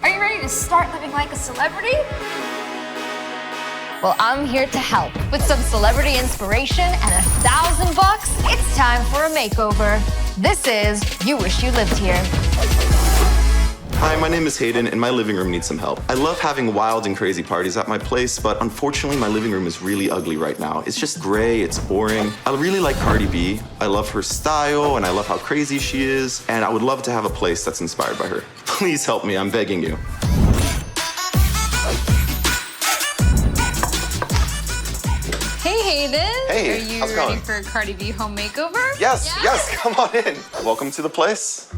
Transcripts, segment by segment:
Are you ready to start living like a celebrity? Well, I'm here to help. With some celebrity inspiration and $1,000, it's time for a makeover. This is You Wish You Lived Here. Hi, my name is Hayden, and my living room needs some help. I love having wild and crazy parties at my place, but unfortunately, my living room is really ugly right now. It's just gray, it's boring. I really like Cardi B. I love her style, and I love how crazy she is, and I would love to have a place that's inspired by her. Please help me, I'm begging you. Hey, Hayden. Hey, Are you how's it ready going? for a Cardi B home makeover? Yes, come on in. Welcome to the place.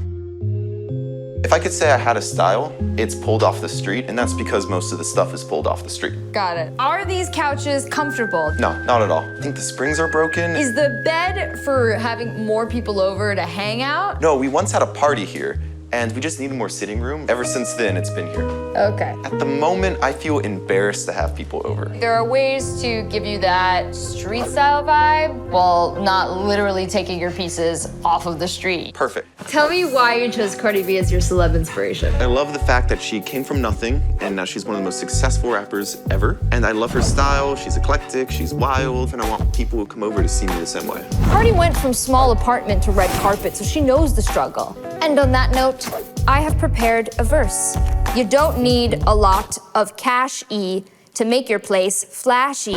If I could say I had a style, it's pulled off the street, and that's because most of the stuff is pulled off the street. Got it. Are these couches comfortable? No, not at all. I think the springs are broken. Is the bed for having more people over to hang out? No, we once had a party here, and we just needed more sitting room. Ever since then, it's been here. Okay. At the moment, I feel embarrassed to have people over. There are ways to give you that street style vibe while not literally taking your pieces off of the street. Perfect. Tell me why you chose Cardi B as your celeb inspiration. I love the fact that she came from nothing, and now she's one of the most successful rappers ever. And I love her style. She's eclectic, she's wild, and I want people who come over to see me the same way. Cardi went from small apartment to red carpet, so she knows the struggle. And on that note, I have prepared a verse. You don't need a lot of cash-y to make your place flashy.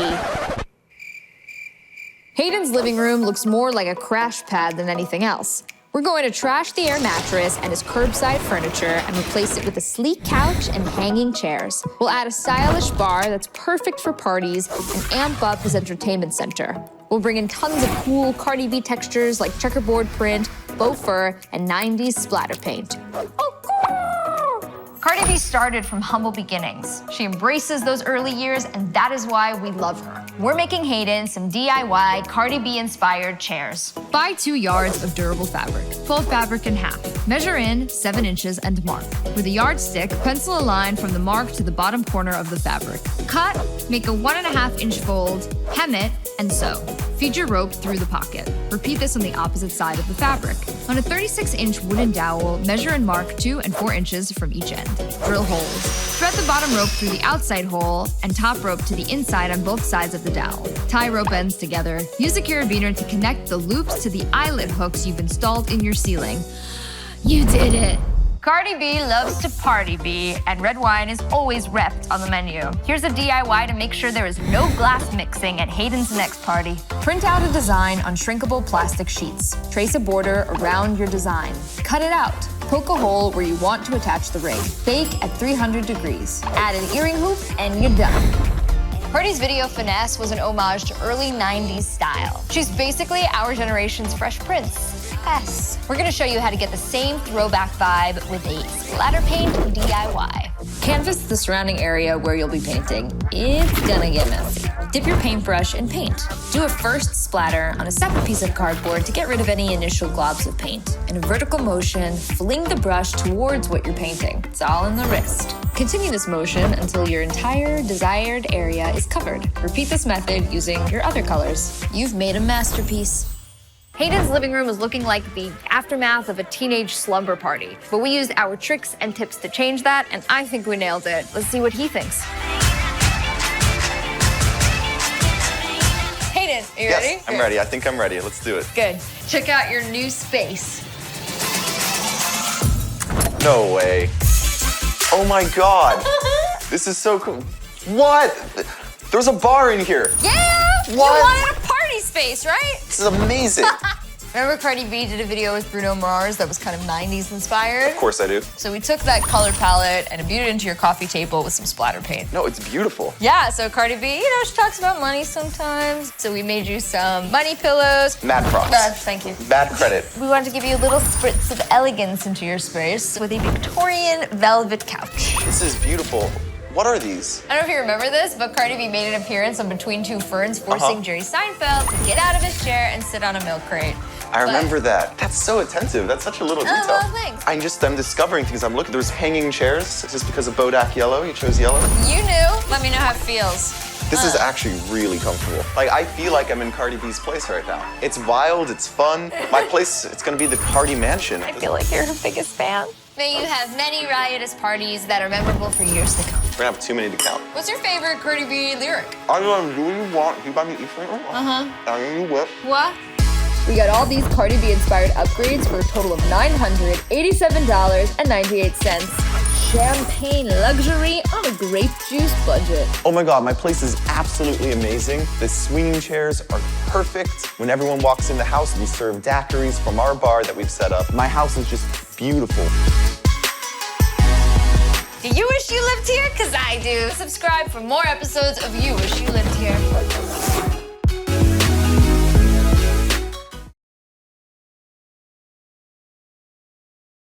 Hayden's living room looks more like a crash pad than anything else. We're going to trash the air mattress and his curbside furniture and replace it with a sleek couch and hanging chairs. We'll add a stylish bar that's perfect for parties and amp up his entertainment center. We'll bring in tons of cool Cardi B textures like checkerboard print, faux fur, and 90s splatter paint. Cardi B started from humble beginnings. She embraces those early years, and that is why we love her. We're making Hayden some DIY Cardi B-inspired chairs. Buy 2 yards of durable fabric. Fold fabric in half. Measure in 7 inches and mark. With a yardstick, pencil a line from the mark to the bottom corner of the fabric. Cut, make a 1.5-inch fold, hem it, and sew. Feed your rope through the pocket. Repeat this on the opposite side of the fabric. On a 36-inch wooden dowel, measure and mark 2 and 4 inches from each end. Drill holes. Thread the bottom rope through the outside hole and top rope to the inside on both sides of the dowel. Tie rope ends together. Use a carabiner to connect the loops to the eyelet hooks you've installed in your ceiling. You did it! Cardi B loves to party B, and red wine is always repped on the menu. Here's a DIY to make sure there is no glass mixing at Hayden's next party. Print out a design on shrinkable plastic sheets. Trace a border around your design. Cut it out. Poke a hole where you want to attach the ring. Bake at 300 degrees. Add an earring hoop, and you're done. Cardi's video finesse was an homage to early 90s style. She's basically our generation's Fresh Prince. Yes. We're gonna show you how to get the same throwback vibe with a splatter paint DIY. Canvas the surrounding area where you'll be painting. It's gonna get messy. Dip your paintbrush in paint. Do a first splatter on a separate piece of cardboard to get rid of any initial globs of paint. In a vertical motion, fling the brush towards what you're painting. It's all in the wrist. Continue this motion until your entire desired area is covered. Repeat this method using your other colors. You've made a masterpiece. Hayden's living room is looking like the aftermath of a teenage slumber party. But we used our tricks and tips to change that, and I think we nailed it. Let's see what he thinks. Hayden, are you ready? Yes, I'm ready. I think I'm ready. Let's do it. Good. Check out your new space. No way. Oh my God. This is so cool. What? There's a bar in here. Yeah! What? You wanted a party space, right? This is amazing. Remember Cardi B did a video with Bruno Mars that was kind of 90s inspired? Of course I do. So we took that color palette and imbued it into your coffee table with some splatter paint. No, it's beautiful. Yeah, so Cardi B, she talks about money sometimes. So we made you some money pillows. Mad props. Thank you. Bad credit. We wanted to give you a little spritz of elegance into your space with a Victorian velvet couch. This is beautiful. What are these? I don't know if you remember this, but Cardi B made an appearance on Between Two Ferns, forcing Jerry Seinfeld to get out of his chair and sit on a milk crate. I remember that. That's so attentive. That's such a little detail. Well, thanks. I'm discovering things. I'm looking, there's hanging chairs. Is this because of Bodak yellow? You chose yellow? You knew. Let me know how it feels. This is actually really comfortable. Like, I feel like I'm in Cardi B's place right now. It's wild, it's fun. My place, it's gonna be the Cardi Mansion. I feel like you're her biggest fan. May you have many riotous parties that are memorable for years to come. We're gonna have too many to count. What's your favorite Cardi B lyric? I don't do what you want. You buy me each thing. Uh-huh. I you whip. What? We got all these Cardi B inspired upgrades for a total of $987.98. Champagne luxury on a grape juice budget. Oh my God, my place is absolutely amazing. The swinging chairs are perfect. When everyone walks in the house, we serve daiquiris from our bar that we've set up. My house is just beautiful. Do you wish you lived here? Cause I do. Subscribe for more episodes of You Wish You Lived Here.